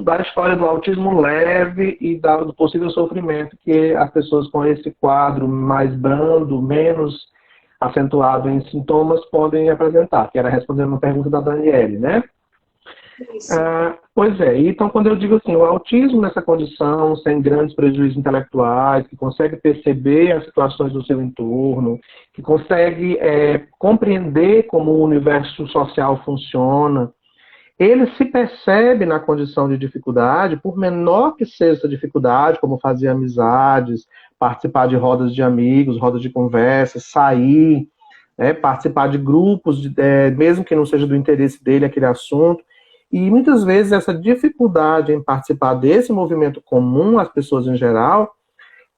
da história do autismo leve e do possível sofrimento que as pessoas com esse quadro mais brando, menos acentuado em sintomas, podem apresentar, que era respondendo uma pergunta da Daniele, né? Pois é, então quando eu digo assim, o autismo nessa condição, sem grandes prejuízos intelectuais, que consegue perceber as situações do seu entorno, que consegue compreender como o universo social funciona, ele se percebe na condição de dificuldade, por menor que seja essa dificuldade, como fazer amizades, participar de rodas de amigos, rodas de conversa, sair, participar de grupos, mesmo que não seja do interesse dele aquele assunto. E muitas vezes essa dificuldade em participar desse movimento comum às pessoas em geral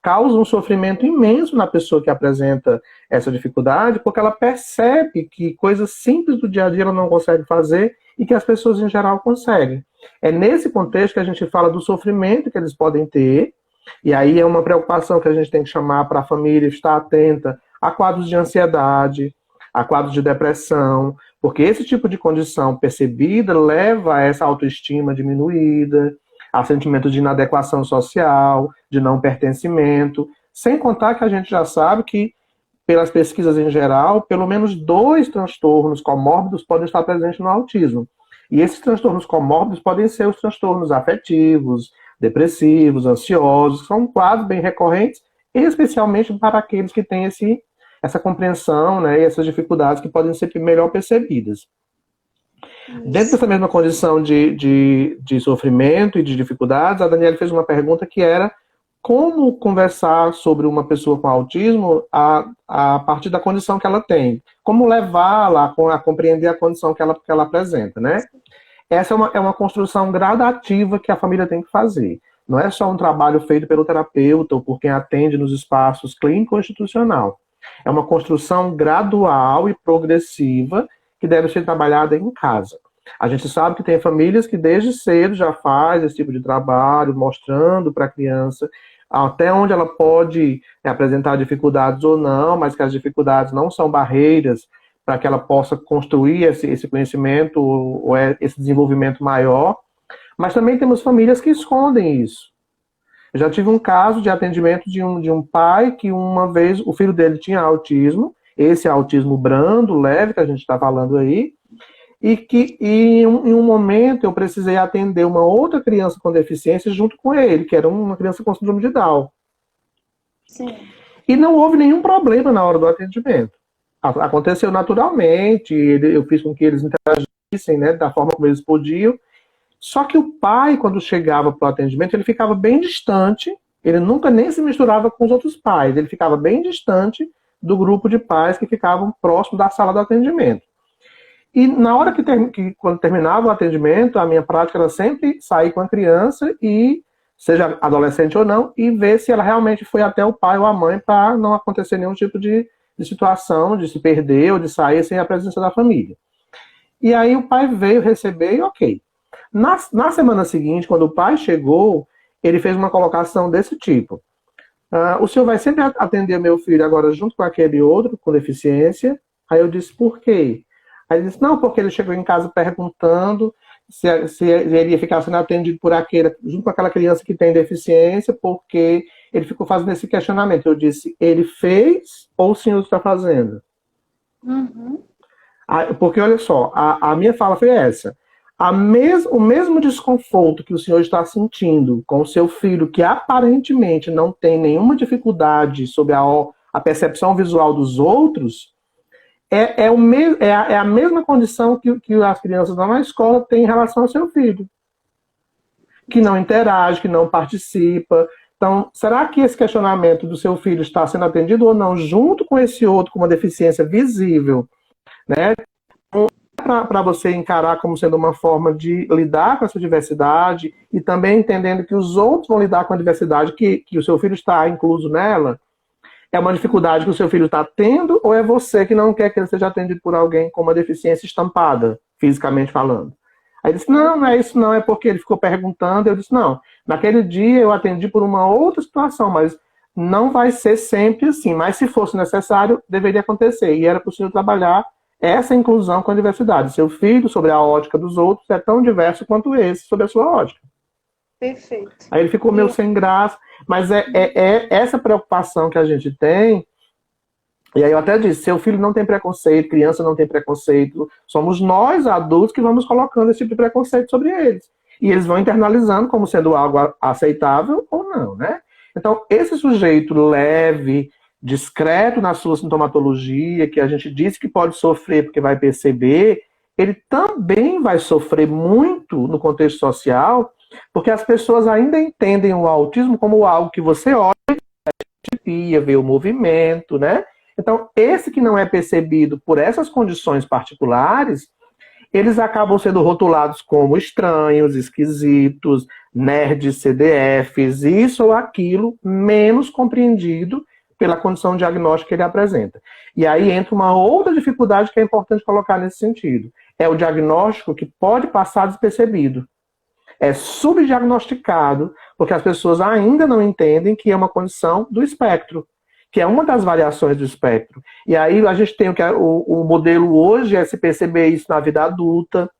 causa um sofrimento imenso na pessoa que apresenta essa dificuldade, porque ela percebe que coisas simples do dia a dia ela não consegue fazer e que as pessoas em geral conseguem. É nesse contexto que a gente fala do sofrimento que eles podem ter, e aí é uma preocupação que a gente tem que chamar para a família estar atenta a quadros de ansiedade, a quadros de depressão, porque esse tipo de condição percebida leva a essa autoestima diminuída, a sentimento de inadequação social, de não pertencimento, sem contar que a gente já sabe que, pelas pesquisas em geral, pelo menos 2 transtornos comórbidos podem estar presentes no autismo. E esses transtornos comórbidos podem ser os transtornos afetivos, depressivos, ansiosos, que são quadros bem recorrentes, especialmente para aqueles que têm essa compreensão, né, e essas dificuldades que podem ser melhor percebidas. Dentro dessa mesma condição de sofrimento e de dificuldades, a Daniela fez uma pergunta que era como conversar sobre uma pessoa com autismo a partir da condição que ela tem. Como levá-la a compreender a condição que ela apresenta, né? Essa é uma construção gradativa que a família tem que fazer. Não é só um trabalho feito pelo terapeuta ou por quem atende nos espaços clínico ou institucional. É uma construção gradual e progressiva que deve ser trabalhada em casa. A gente sabe que tem famílias que desde cedo já faz esse tipo de trabalho, mostrando para a criança até onde ela pode apresentar dificuldades ou não, mas que as dificuldades não são barreiras para que ela possa construir esse conhecimento ou esse desenvolvimento maior. Mas também temos famílias que escondem isso. Eu já tive um caso de atendimento de um pai que uma vez o filho dele tinha autismo, esse autismo brando, leve, que a gente está falando aí, e que em um momento eu precisei atender uma outra criança com deficiência junto com ele, que era uma criança com síndrome de Down. Sim. E não houve nenhum problema na hora do atendimento. Aconteceu naturalmente, eu fiz com que eles interagissem, né, da forma como eles podiam. Só que o pai, quando chegava para o atendimento, ele ficava bem distante, ele nunca nem se misturava com os outros pais, ele ficava bem distante do grupo de pais que ficavam próximo da sala do atendimento. E na hora quando terminava o atendimento, a minha prática era sempre sair com a criança, e seja adolescente ou não, e ver se ela realmente foi até o pai ou a mãe para não acontecer nenhum tipo de situação, de se perder ou de sair sem a presença da família. E aí o pai veio receber e ok. Na semana seguinte, quando o pai chegou, ele fez uma colocação desse tipo. O senhor vai sempre atender meu filho agora junto com aquele outro com deficiência? Aí eu disse, por quê? Aí ele disse, não, porque ele chegou em casa perguntando se ele ia ficar sendo atendido por junto com aquela criança que tem deficiência, porque ele ficou fazendo esse questionamento. Eu disse, ele fez ou o senhor está fazendo? Uhum. Porque, olha só, a minha fala foi essa. O mesmo desconforto que o senhor está sentindo com o seu filho, que aparentemente não tem nenhuma dificuldade sobre a percepção visual dos outros, é a mesma condição que as crianças na escola têm em relação ao seu filho. Que não interage, que não participa. Então, será que esse questionamento do seu filho está sendo atendido ou não, junto com esse outro com uma deficiência visível, né? Para você encarar como sendo uma forma de lidar com essa diversidade e também entendendo que os outros vão lidar com a diversidade que o seu filho está incluso nela. É uma dificuldade que o seu filho está tendo, ou é você que não quer que ele seja atendido por alguém com uma deficiência estampada, fisicamente falando? Aí ele disse, não é isso não, é porque ele ficou perguntando. Eu disse, não, naquele dia eu atendi por uma outra situação, mas não vai ser sempre assim. Mas se fosse necessário, deveria acontecer. E era para o senhor trabalhar essa inclusão com a diversidade. Seu filho, sobre a ótica dos outros, é tão diverso quanto esse sobre a sua ótica. Perfeito. Aí ele ficou meio sem graça, mas é essa preocupação que a gente tem. E aí eu até disse, seu filho não tem preconceito, criança não tem preconceito, somos nós, adultos, que vamos colocando esse tipo de preconceito sobre eles. E eles vão internalizando como sendo algo aceitável ou não, né? Então, esse sujeito leve, discreto na sua sintomatologia, que a gente disse que pode sofrer porque vai perceber, ele também vai sofrer muito no contexto social, porque as pessoas ainda entendem o autismo como algo que você olha, vê o movimento, né? Então, esse que não é percebido por essas condições particulares, eles acabam sendo rotulados como estranhos, esquisitos, nerds, CDFs, isso ou aquilo, menos compreendido pela condição diagnóstica que ele apresenta. E aí entra uma outra dificuldade que é importante colocar nesse sentido. É o diagnóstico que pode passar despercebido. É subdiagnosticado, porque as pessoas ainda não entendem que é uma condição do espectro, que é uma das variações do espectro. E aí a gente tem o modelo hoje é se perceber isso na vida adulta,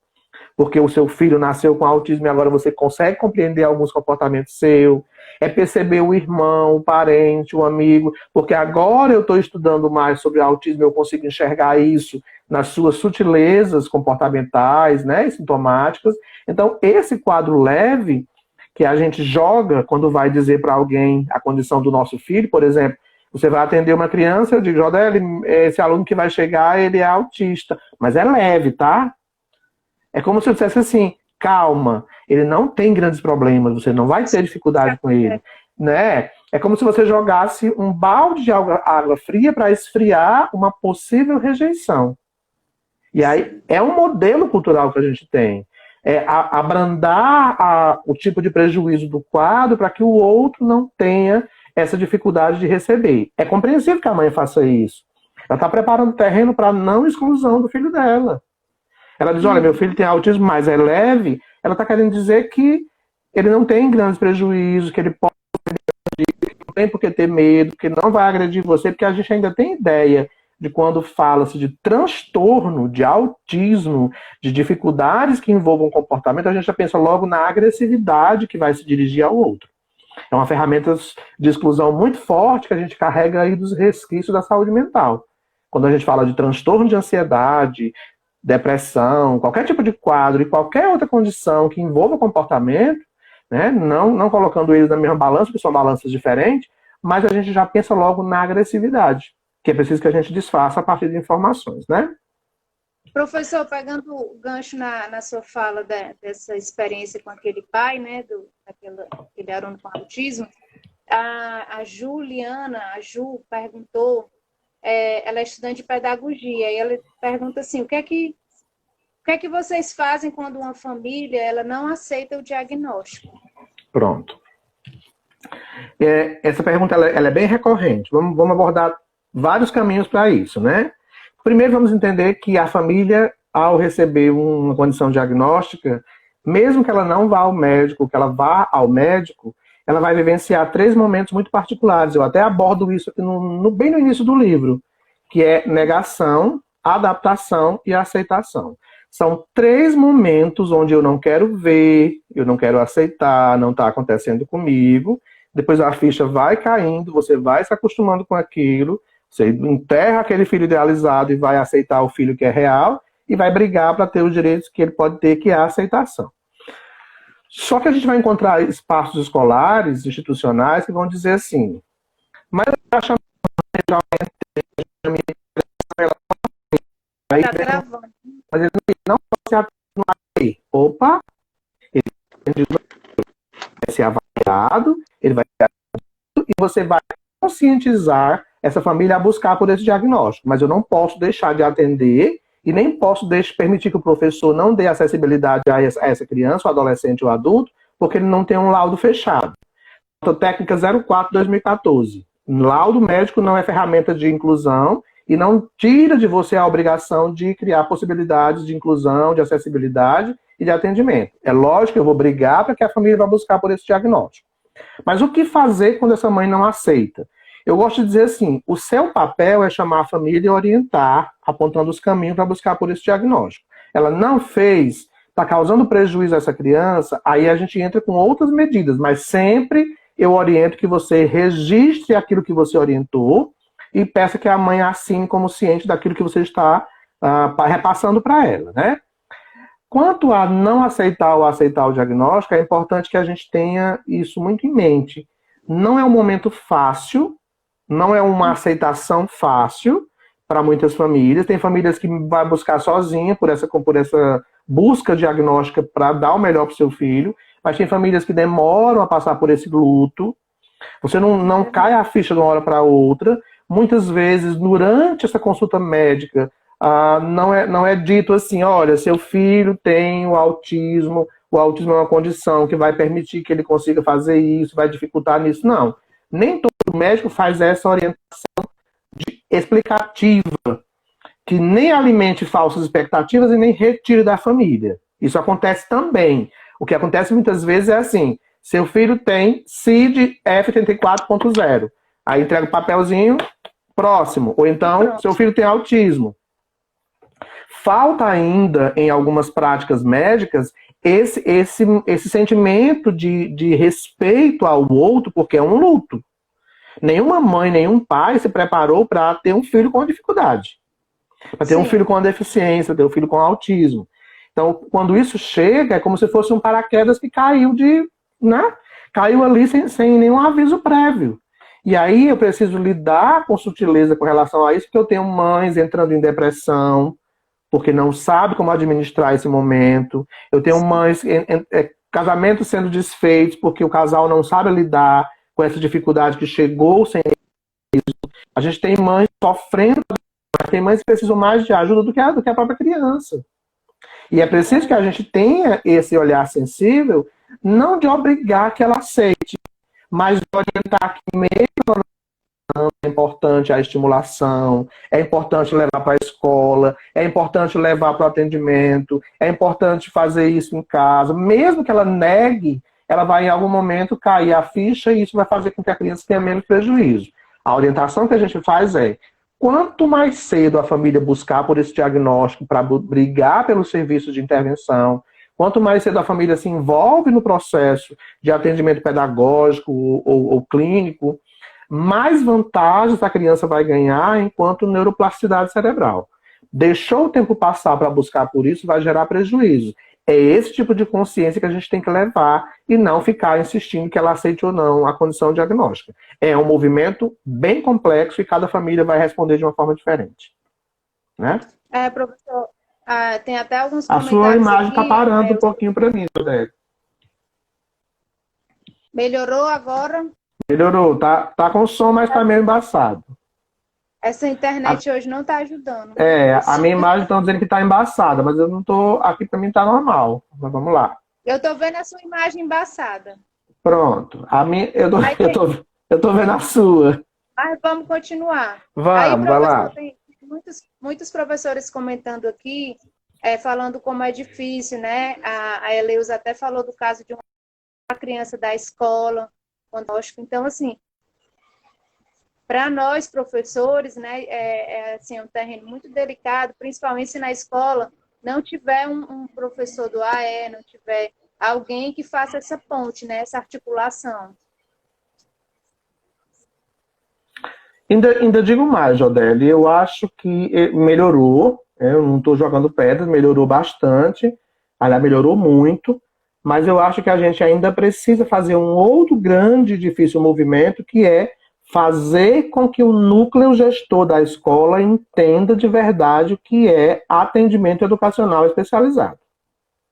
porque o seu filho nasceu com autismo e agora você consegue compreender alguns comportamentos seus. É perceber o irmão, o parente, o amigo, porque agora eu estou estudando mais sobre autismo e eu consigo enxergar isso nas suas sutilezas comportamentais, né, e sintomáticas. Então, esse quadro leve que a gente joga quando vai dizer para alguém a condição do nosso filho, por exemplo, você vai atender uma criança, eu digo, Jodeli, esse aluno que vai chegar, ele é autista, mas é leve, tá? É como se eu dissesse assim, calma, ele não tem grandes problemas, você não vai ter dificuldade com ele, né? É como se você jogasse um balde de água fria para esfriar uma possível rejeição. E aí é um modelo cultural que a gente tem. É abrandar o tipo de prejuízo do quadro para que o outro não tenha essa dificuldade de receber. É compreensível que a mãe faça isso. Ela está preparando o terreno para a não exclusão do filho dela. Ela diz, olha, meu filho tem autismo, mas é leve. Ela está querendo dizer que ele não tem grandes prejuízos, que ele pode agredir, não tem por que ter medo, que não vai agredir você, porque a gente ainda tem ideia de quando fala-se de transtorno, de autismo, de dificuldades que envolvam o comportamento, a gente já pensa logo na agressividade que vai se dirigir ao outro. É uma ferramenta de exclusão muito forte que a gente carrega aí dos resquícios da saúde mental. Quando a gente fala de transtorno de ansiedade, depressão, qualquer tipo de quadro e qualquer outra condição que envolva comportamento, né, não colocando eles na mesma balança, porque são balanças diferentes, mas a gente já pensa logo na agressividade, que é preciso que a gente desfaça a partir de informações, né? Professor, pegando o gancho na sua fala dessa experiência com aquele pai, né, aquele aluno com autismo, a Juliana, a Ju, perguntou, ela é estudante de pedagogia, e ela pergunta assim, o que é que vocês fazem quando uma família ela não aceita o diagnóstico? Pronto. Essa pergunta ela é bem recorrente. Vamos abordar vários caminhos para isso, né? Primeiro, vamos entender que a família, ao receber uma condição diagnóstica, mesmo que ela não vá ao médico, que ela vá ao médico, ela vai vivenciar 3 momentos muito particulares. Eu até abordo isso aqui bem no início do livro, que é negação, adaptação e aceitação. São 3 momentos onde eu não quero ver, eu não quero aceitar, não está acontecendo comigo. Depois a ficha vai caindo, você vai se acostumando com aquilo, você enterra aquele filho idealizado e vai aceitar o filho que é real e vai brigar para ter os direitos que ele pode ter, que é a aceitação. Só que a gente vai encontrar espaços escolares, institucionais, que vão dizer assim, mas eu acho mas ele não pode ser atenuado. Opa! Ele vai ser avaliado, ele vai ser avaliado, e você vai conscientizar essa família a buscar por esse diagnóstico. Mas eu não posso deixar de atender e nem posso permitir que o professor não dê acessibilidade a essa criança, o adolescente ou adulto, porque ele não tem um laudo fechado. Técnica 04/2014. Laudo médico não é ferramenta de inclusão e não tira de você a obrigação de criar possibilidades de inclusão, de acessibilidade e de atendimento. É lógico que eu vou brigar para que a família vá buscar por esse diagnóstico. Mas o que fazer quando essa mãe não aceita? Eu gosto de dizer assim, o seu papel é chamar a família e orientar, apontando os caminhos para buscar por esse diagnóstico. Ela não fez, está causando prejuízo a essa criança, aí a gente entra com outras medidas, mas sempre eu oriento que você registre aquilo que você orientou e peça que a mãe assine como ciente daquilo que você está repassando para ela, né? Quanto a não aceitar ou aceitar o diagnóstico, é importante que a gente tenha isso muito em mente. Não é um momento fácil, não é uma aceitação fácil para muitas famílias. Tem famílias que vai buscar sozinha por essa busca diagnóstica para dar o melhor para o seu filho, mas tem famílias que demoram a passar por esse luto. Você não cai a ficha de uma hora para outra. Muitas vezes, durante essa consulta médica, não é dito assim, olha, seu filho tem o autismo é uma condição que vai permitir que ele consiga fazer isso, vai dificultar nisso. Não. Nem todo médico faz essa orientação explicativa, que nem alimente falsas expectativas e nem retire da família. Isso acontece também. O que acontece muitas vezes é assim, seu filho tem CID F84.0. Aí entrega o papelzinho, próximo. Ou então, seu filho tem autismo. Falta ainda, em algumas práticas médicas, esse sentimento de respeito ao outro, porque é um luto. Nenhuma mãe, nenhum pai se preparou para ter um filho com dificuldade. Para ter um filho com deficiência, ter um filho com autismo. Então, quando isso chega, é como se fosse um paraquedas que caiu caiu ali sem nenhum aviso prévio. E aí eu preciso lidar com sutileza com relação a isso, porque eu tenho mães entrando em depressão, porque não sabe como administrar esse momento. Eu tenho mães, casamentos sendo desfeitos, porque o casal não sabe lidar com essa dificuldade que chegou sem isso. A gente tem mães sofrendo, tem mães que precisam mais de ajuda do que a própria criança. E é preciso que a gente tenha esse olhar sensível, não de obrigar que ela aceite, mas de orientar que mesmo é importante a estimulação, é importante levar para a escola, é importante levar para o atendimento, é importante fazer isso em casa. Mesmo que ela negue, ela vai em algum momento cair a ficha e isso vai fazer com que a criança tenha menos prejuízo. A orientação que a gente faz é, quanto mais cedo a família buscar por esse diagnóstico para brigar pelo serviço de intervenção, quanto mais cedo a família se envolve no processo de atendimento pedagógico ou clínico, mais vantagens a criança vai ganhar enquanto neuroplasticidade cerebral. Deixou o tempo passar para buscar por isso, vai gerar prejuízo. É esse tipo de consciência que a gente tem que levar e não ficar insistindo que ela aceite ou não a condição diagnóstica. É um movimento bem complexo e cada família vai responder de uma forma diferente. Né? Professor, tem até alguns comentários. A sua imagem está parando um pouquinho para mim, Odete. Melhorou agora? Melhorou, tá com som, mas tá meio embaçado. Essa internet hoje não tá ajudando. A minha imagem está dizendo que tá embaçada, mas eu não tô. Aqui para mim tá normal. Mas vamos lá. Eu tô vendo a sua imagem embaçada. Pronto. Eu tô vendo a sua. Mas vamos continuar. Vamos, vai lá. Tem muitos professores comentando aqui, falando como é difícil, né? A Eleusa até falou do caso de uma criança da escola. Então, assim, para nós, professores, né, assim, um terreno muito delicado, principalmente se na escola não tiver um professor do AE, não tiver alguém que faça essa ponte, né, essa articulação. Ainda digo mais, Jodeli, eu acho que melhorou, eu não estou jogando pedras, melhorou bastante, aliás, melhorou muito, mas eu acho que a gente ainda precisa fazer um outro grande e difícil movimento, que é fazer com que o núcleo gestor da escola entenda de verdade o que é atendimento educacional especializado.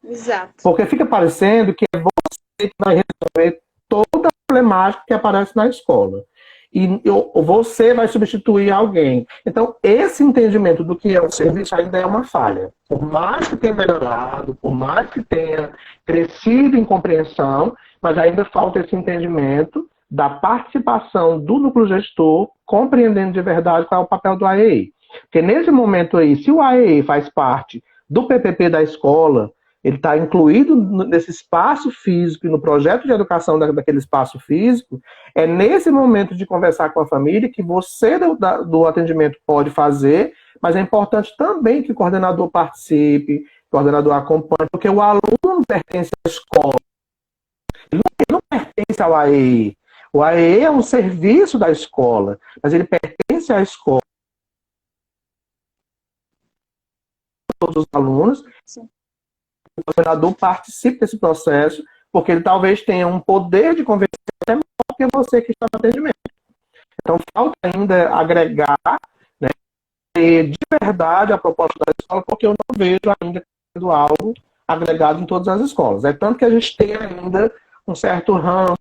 Exato. Porque fica parecendo que é você que vai resolver toda a problemática que aparece na escola. E você vai substituir alguém. Então, esse entendimento do que é o serviço ainda é uma falha. Por mais que tenha melhorado, por mais que tenha crescido em compreensão, mas ainda falta esse entendimento da participação do núcleo gestor, compreendendo de verdade qual é o papel do AEE. Porque nesse momento aí, se o AEE faz parte do PPP da escola, ele está incluído nesse espaço físico e no projeto de educação daquele espaço físico, é nesse momento de conversar com a família que você do atendimento pode fazer, mas é importante também que o coordenador participe, o coordenador acompanhe, porque o aluno pertence à escola, ele não pertence ao AEE. O AEE é um serviço da escola, mas ele pertence à escola. Todos os alunos, Sim. o coordenador participe desse processo, porque ele talvez tenha um poder de convencer até maior que você que está no atendimento. Então, falta ainda agregar, né, de verdade a proposta da escola, porque eu não vejo ainda sendo algo agregado em todas as escolas. É tanto que a gente tem ainda um certo ranço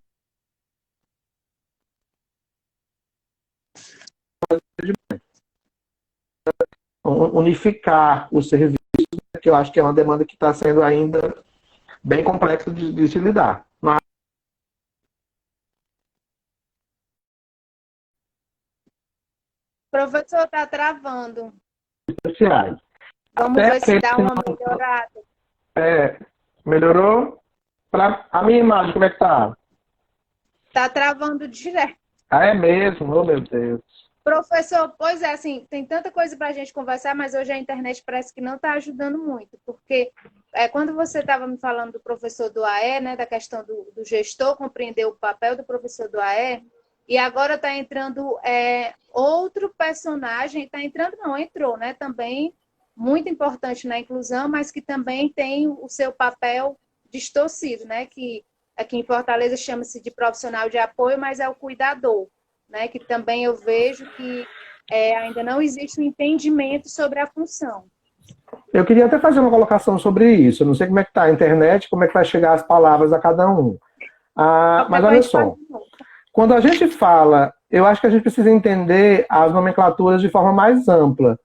unificar os serviços, que eu acho que é uma demanda que está sendo ainda bem complexa de se lidar. Mas... Professor, está travando. Sociais. Vamos Até ver se dá uma melhorada. Melhorou? A minha imagem, como é que tá? Está travando direto. Ah, é mesmo? Oh, meu Deus. Professor, pois é, assim, tem tanta coisa para a gente conversar, mas hoje a internet parece que não está ajudando muito, porque quando você estava me falando do professor do AE, né, da questão do gestor compreender o papel do professor do AE, e agora está entrando outro personagem, está entrando, não, entrou, né, também muito importante na inclusão, mas que também tem o seu papel distorcido, né, que aqui em Fortaleza chama-se de profissional de apoio, mas é o cuidador. Né, que também eu vejo que ainda não existe um entendimento sobre a função. Eu queria até fazer uma colocação sobre isso. Eu não sei como é que está a internet, como é que vai chegar as palavras a cada um. Mas olha só, quando a gente fala, eu acho que a gente precisa entender as nomenclaturas de forma mais ampla.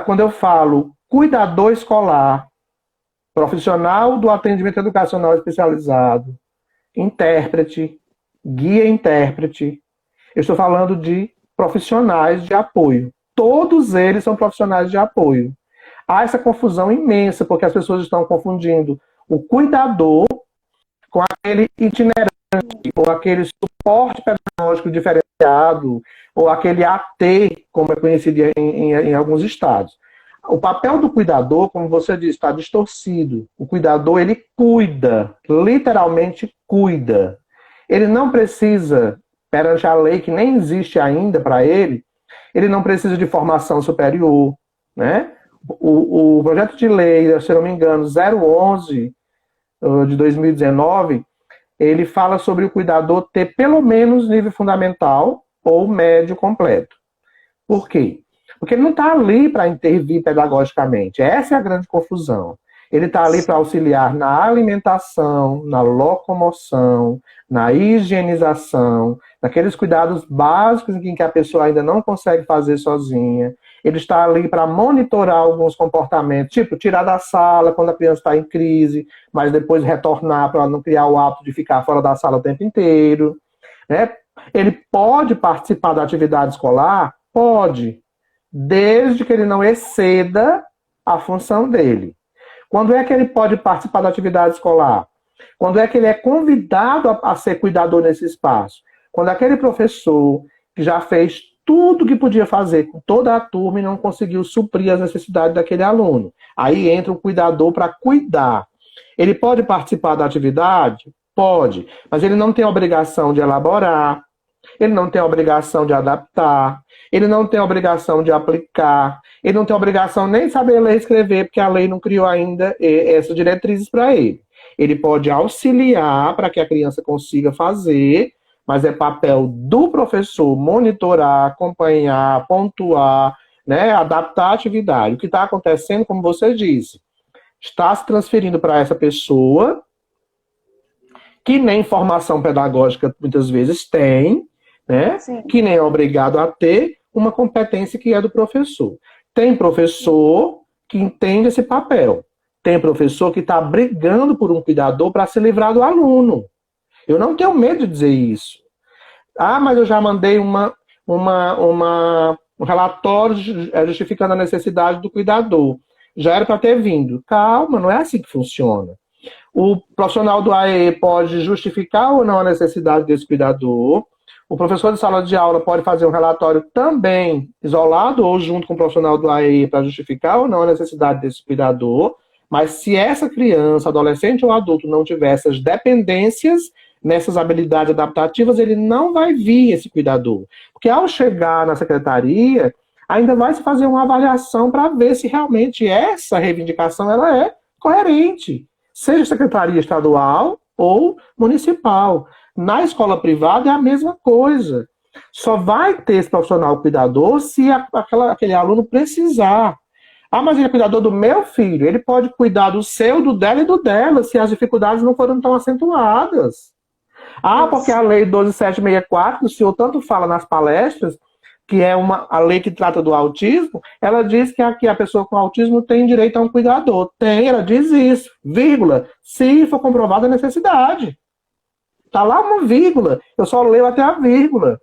Quando eu falo cuidador escolar, profissional do atendimento educacional especializado, intérprete, guia-intérprete. Eu estou falando de profissionais de apoio. Todos eles são profissionais de apoio. Há essa confusão imensa, porque as pessoas estão confundindo o cuidador com aquele itinerante, ou aquele suporte pedagógico diferenciado, ou aquele AT, como é conhecido em alguns estados. O papel do cuidador, como você disse, está distorcido. O cuidador, ele cuida, literalmente cuida. Ele não precisa, perante a lei que nem existe ainda para ele não precisa de formação superior, né? O projeto de lei, se eu não me engano, 011 de 2019, ele fala sobre o cuidador ter pelo menos nível fundamental ou médio completo. Por quê? Porque ele não está ali para intervir pedagogicamente. Essa é a grande confusão. Ele está ali para auxiliar na alimentação, na locomoção, na higienização, naqueles cuidados básicos em que a pessoa ainda não consegue fazer sozinha. Ele está ali para monitorar alguns comportamentos, tipo tirar da sala quando a criança está em crise, mas depois retornar para não criar o hábito de ficar fora da sala o tempo inteiro. Né? Ele pode participar da atividade escolar? Pode, desde que ele não exceda a função dele. Quando é que ele pode participar da atividade escolar? Quando é que ele é convidado a ser cuidador nesse espaço? Quando aquele professor que já fez tudo que podia fazer com toda a turma e não conseguiu suprir as necessidades daquele aluno. Aí entra o cuidador para cuidar. Ele pode participar da atividade? Pode, mas ele não tem a obrigação de elaborar, ele não tem a obrigação de adaptar, ele não tem a obrigação de aplicar, ele não tem a obrigação nem de saber ler e escrever, porque a lei não criou ainda essas diretrizes para ele. Ele pode auxiliar para que a criança consiga fazer, mas é papel do professor monitorar, acompanhar, pontuar, né, adaptar a atividade. O que está acontecendo, como você disse, está se transferindo para essa pessoa que nem formação pedagógica muitas vezes tem, né? Que nem é obrigado a ter uma competência que é do professor. Tem professor que entende esse papel. Tem professor que está brigando por um cuidador para se livrar do aluno. Eu não tenho medo de dizer isso. Mas eu já mandei um relatório justificando a necessidade do cuidador. já era para ter vindo. Calma, não é assim que funciona. O profissional do AE pode justificar ou não a necessidade desse cuidador. O professor de sala de aula pode fazer um relatório também isolado ou junto com o profissional do AE para justificar ou não a necessidade desse cuidador. Mas se essa criança, adolescente ou adulto não tiver essas dependências, nessas habilidades adaptativas, ele não vai vir esse cuidador. Porque ao chegar na secretaria, ainda vai se fazer uma avaliação para ver se realmente essa reivindicação ela é coerente, seja secretaria estadual ou municipal. Na escola privada é a mesma coisa. Só vai ter esse profissional cuidador se aquele aluno precisar. Ah, mas ele é cuidador do meu filho. Ele pode cuidar do seu, do dela e do dela, se as dificuldades não foram tão acentuadas. Ah, porque a lei 12764, o senhor tanto fala nas palestras, que é a lei que trata do autismo, ela diz que a pessoa com autismo tem direito a um cuidador. Tem, ela diz isso, vírgula, se for comprovada a necessidade. Está lá uma vírgula, eu só leio até a vírgula.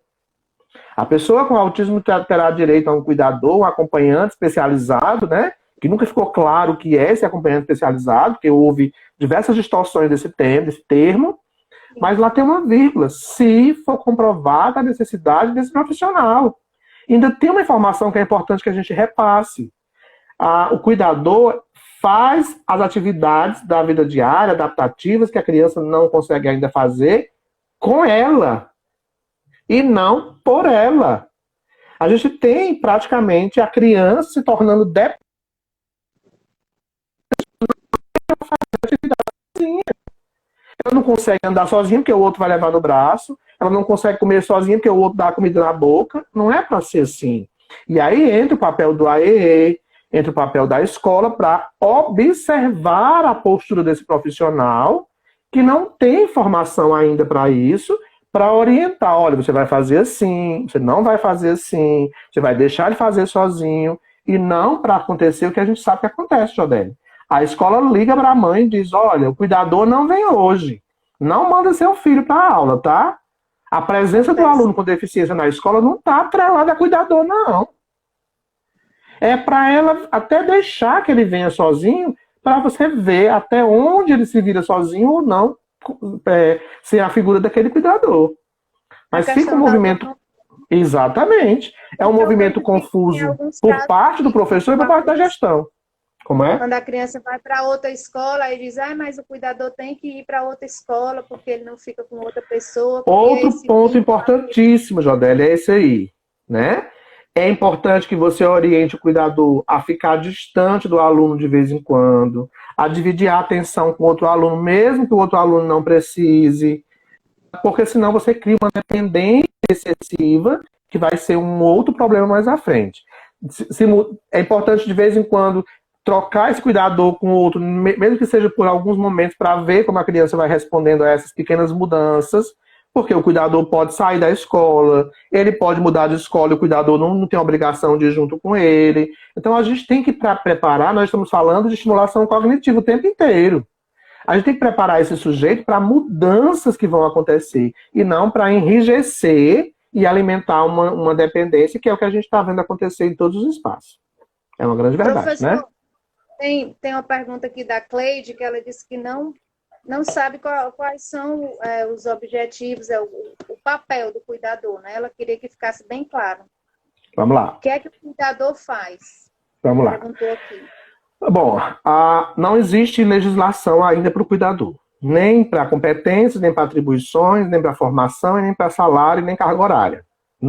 A pessoa com autismo terá direito a um cuidador, um acompanhante especializado, né? Que nunca ficou claro o que é esse acompanhante especializado, porque houve diversas distorções desse termo, mas lá tem uma vírgula, se for comprovada a necessidade desse profissional. Ainda tem uma informação que é importante que a gente repasse. O cuidador faz as atividades da vida diária, adaptativas, que a criança não consegue ainda fazer, com ela. E não por ela. A gente tem praticamente a criança se tornando dependente da atividade sozinha. Ela não consegue andar sozinha porque o outro vai levar no braço. Ela não consegue comer sozinha porque o outro dá a comida na boca. Não é para ser assim. E aí entra o papel do AEE, entra o papel da escola para observar a postura desse profissional que não tem formação ainda para isso, para orientar. Olha, você vai fazer assim, você não vai fazer assim, você vai deixar ele fazer sozinho, e não para acontecer o que a gente sabe que acontece, Jodélio. A escola liga para a mãe e diz, olha, o cuidador não vem hoje. Não manda seu filho para a aula, tá? A presença do aluno com deficiência na escola não está atrelada a cuidador, não. É para ela até deixar que ele venha sozinho, para você ver até onde ele se vira sozinho ou não, ser a figura daquele cuidador. Mas fica um movimento... Exatamente. É um movimento confuso por parte do professor e por parte da gestão. Como é? Quando a criança vai para outra escola e diz, mas o cuidador tem que ir para outra escola porque ele não fica com outra pessoa. Outro ponto importantíssimo, Jodélia, é esse aí, né? É importante que você oriente o cuidador a ficar distante do aluno de vez em quando, a dividir a atenção com outro aluno, mesmo que o outro aluno não precise, porque senão você cria uma dependência excessiva que vai ser um outro problema mais à frente. É importante de vez em quando trocar esse cuidador com o outro, mesmo que seja por alguns momentos, para ver como a criança vai respondendo a essas pequenas mudanças, porque o cuidador pode sair da escola, ele pode mudar de escola e o cuidador não tem a obrigação de ir junto com ele. Então a gente tem que preparar, nós estamos falando de estimulação cognitiva o tempo inteiro. A gente tem que preparar esse sujeito para mudanças que vão acontecer, e não para enrijecer e alimentar uma dependência, que é o que a gente está vendo acontecer em todos os espaços. É uma grande verdade, professor, né? Tem uma pergunta aqui da Cleide, que ela disse que não sabe quais são os objetivos, o papel do cuidador, né? Ela queria que ficasse bem claro. Vamos lá. O que é que o cuidador faz? Vamos lá. Perguntou aqui. Bom, não existe legislação ainda para o cuidador. Nem para competências, nem para atribuições, nem para formação, nem para salário, nem carga horária.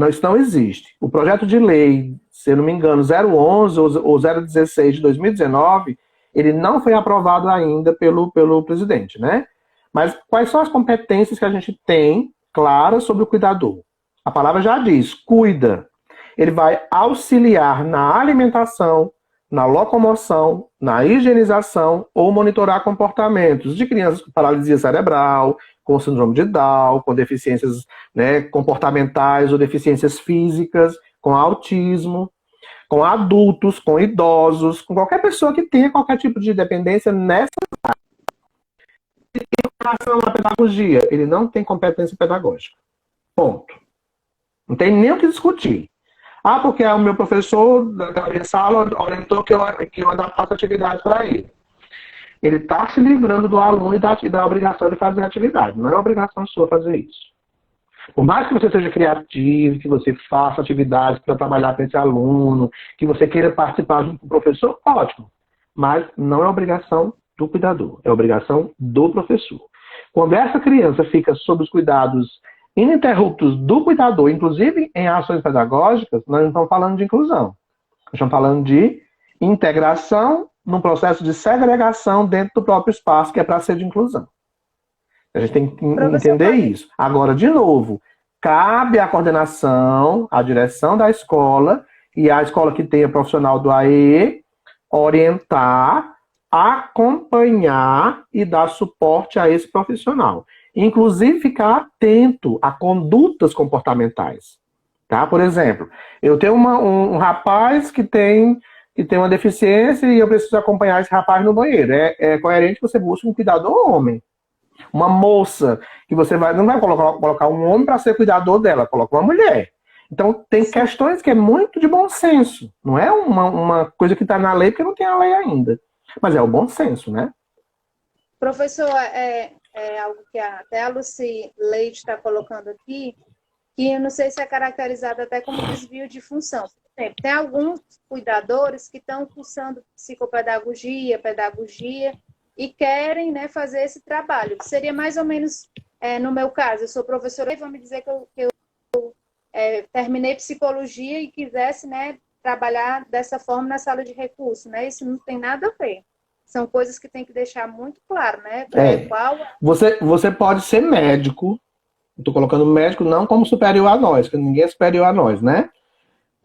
Isso não existe. O projeto de lei, se eu não me engano, 011 ou 016 de 2019, ele não foi aprovado ainda pelo presidente, né? Mas quais são as competências que a gente tem claras sobre o cuidador? A palavra já diz, cuida. Ele vai auxiliar na alimentação, na locomoção, na higienização ou monitorar comportamentos de crianças com paralisia cerebral, com síndrome de Down, com deficiências, né, comportamentais ou deficiências físicas, com autismo, com adultos, com idosos, com qualquer pessoa que tenha qualquer tipo de dependência nessa área. Em relação à pedagogia, ele não tem competência pedagógica. Ponto. Não tem nem o que discutir. Ah, porque o meu professor da minha sala orientou que eu adaptasse a atividade para ele. Ele está se livrando do aluno e da obrigação de fazer a atividade. Não é obrigação sua fazer isso. Por mais que você seja criativo, que você faça atividades para trabalhar com esse aluno, que você queira participar junto com o professor, ótimo. Mas não é obrigação do cuidador, é obrigação do professor. Quando essa criança fica sob os cuidados ininterruptos do cuidador, inclusive em ações pedagógicas, nós não estamos falando de inclusão. Nós estamos falando de integração num processo de segregação dentro do próprio espaço, que é para ser de inclusão. A gente tem que entender isso. Agora, de novo, cabe à coordenação, à direção da escola e à escola que tenha profissional do AE orientar, acompanhar e dar suporte a esse profissional. Inclusive, ficar atento a condutas comportamentais. Tá? Por exemplo, eu tenho um rapaz que tem uma deficiência e eu preciso acompanhar esse rapaz no banheiro. É coerente que você busque um cuidador homem. Uma moça, que você não vai colocar um homem para ser cuidador dela, coloca uma mulher. Então, tem questões que é muito de bom senso. Não é uma coisa que está na lei, porque não tem a lei ainda. Mas é o bom senso, né? Professor, é algo que até a Lucy Leite está colocando aqui, que eu não sei se é caracterizado até como desvio de função. Por exemplo, tem alguns cuidadores que estão cursando psicopedagogia, pedagogia, e querem, né, fazer esse trabalho. Seria mais ou menos, no meu caso, eu sou professora e vamos dizer que eu terminei psicologia e quisesse, né, trabalhar dessa forma na sala de recurso, né? Isso não tem nada a ver. São coisas que tem que deixar muito claro, né? Você pode ser médico, estou colocando médico não como superior a nós, porque ninguém é superior a nós, né?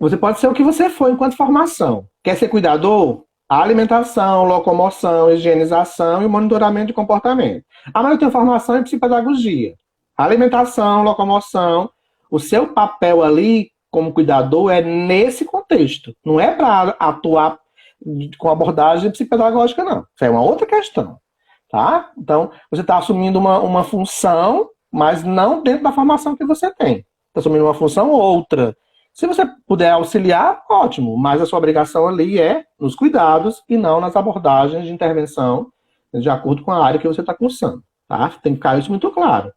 Você pode ser o que você for enquanto formação. Quer ser cuidador? A alimentação, locomoção, higienização e monitoramento de comportamento. Ah, mas eu tenho formação em psicopedagogia. Alimentação, locomoção. O seu papel ali, como cuidador, é nesse contexto. Não é para atuar com abordagem psicopedagógica, não. Isso é uma outra questão. Tá? Então, você está assumindo uma função, mas não dentro da formação que você tem. Está assumindo uma função outra. Se você puder auxiliar, ótimo, mas a sua obrigação ali é nos cuidados e não nas abordagens de intervenção de acordo com a área que você está cursando, tá? Tem que ficar isso muito claro.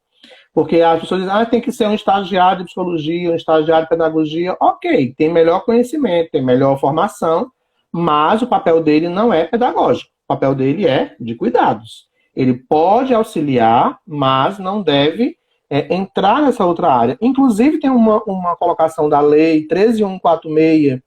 Porque as pessoas dizem, tem que ser um estagiário de psicologia, um estagiário de pedagogia. Ok, tem melhor conhecimento, tem melhor formação, mas o papel dele não é pedagógico. O papel dele é de cuidados. Ele pode auxiliar, mas não deve entrar nessa outra área. Inclusive, tem uma colocação da Lei 13.146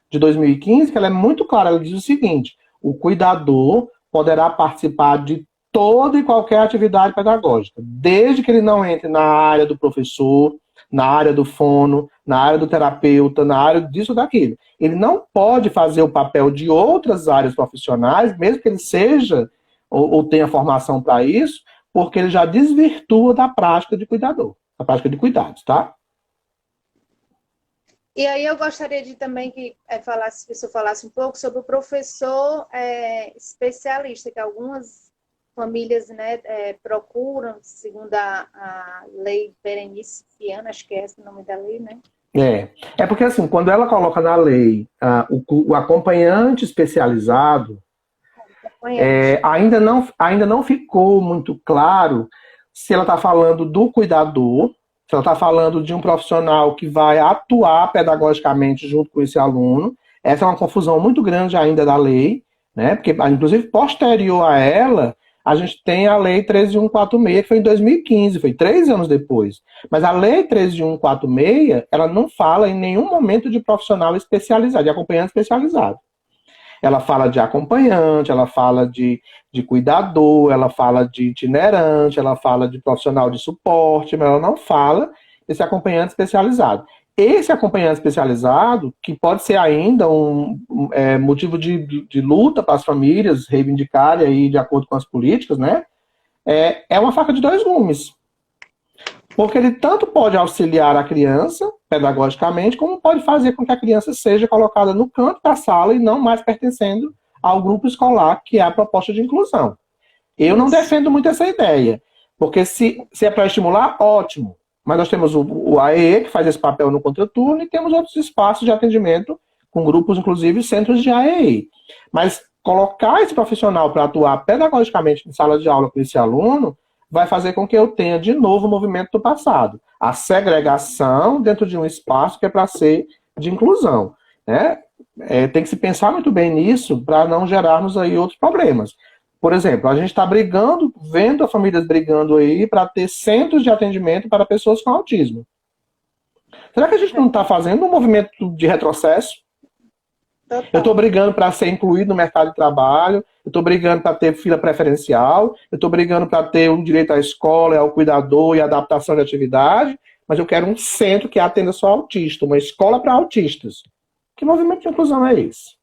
de 2015, que ela é muito clara. Ela diz o seguinte: o cuidador poderá participar de toda e qualquer atividade pedagógica, desde que ele não entre na área do professor, na área do fono, na área do terapeuta, na área disso ou daquilo. Ele não pode fazer o papel de outras áreas profissionais, mesmo que ele seja ou tenha formação para isso, porque ele já desvirtua da prática de cuidador, da prática de cuidados, tá? E aí eu gostaria de também que o senhor falasse um pouco sobre o professor especialista, que algumas famílias, né, procuram, segundo a lei Berenice Viana, acho que é esse o nome da lei, né? É porque assim, quando ela coloca na lei o acompanhante especializado, ainda não ficou muito claro se ela está falando do cuidador, se ela está falando de um profissional que vai atuar pedagogicamente junto com esse aluno. Essa é uma confusão muito grande ainda da lei, né? Porque, inclusive, posterior a ela, a gente tem a Lei 13.146, que foi em 2015, foi 3 anos depois. Mas a Lei 13.146, ela não fala em nenhum momento de profissional especializado, de acompanhante especializado. Ela fala de acompanhante, ela fala de cuidador, ela fala de itinerante, ela fala de profissional de suporte, mas ela não fala desse acompanhante especializado. Esse acompanhante especializado, que pode ser ainda um motivo de luta para as famílias reivindicarem aí de acordo com as políticas, né? É uma faca de 2 gumes. Porque ele tanto pode auxiliar a criança, pedagogicamente, como pode fazer com que a criança seja colocada no canto da sala e não mais pertencendo ao grupo escolar, que é a proposta de inclusão. Eu não defendo muito essa ideia, porque se é para estimular, ótimo. Mas nós temos o AEE, que faz esse papel no contraturno, e temos outros espaços de atendimento, com grupos, inclusive, centros de AEI. Mas colocar esse profissional para atuar pedagogicamente em sala de aula com esse aluno vai fazer com que eu tenha, de novo, o movimento do passado. A segregação dentro de um espaço que é para ser de inclusão. Né? Tem que se pensar muito bem nisso para não gerarmos aí outros problemas. Por exemplo, a gente está brigando, vendo as famílias brigando aí para ter centros de atendimento para pessoas com autismo. Será que a gente não está fazendo um movimento de retrocesso? Total. Eu estou brigando para ser incluído no mercado de trabalho, eu estou brigando para ter fila preferencial, eu estou brigando para ter o direito à escola, ao cuidador e à adaptação de atividade, mas eu quero um centro que atenda só autista, uma escola para autistas. Que movimento de inclusão é esse?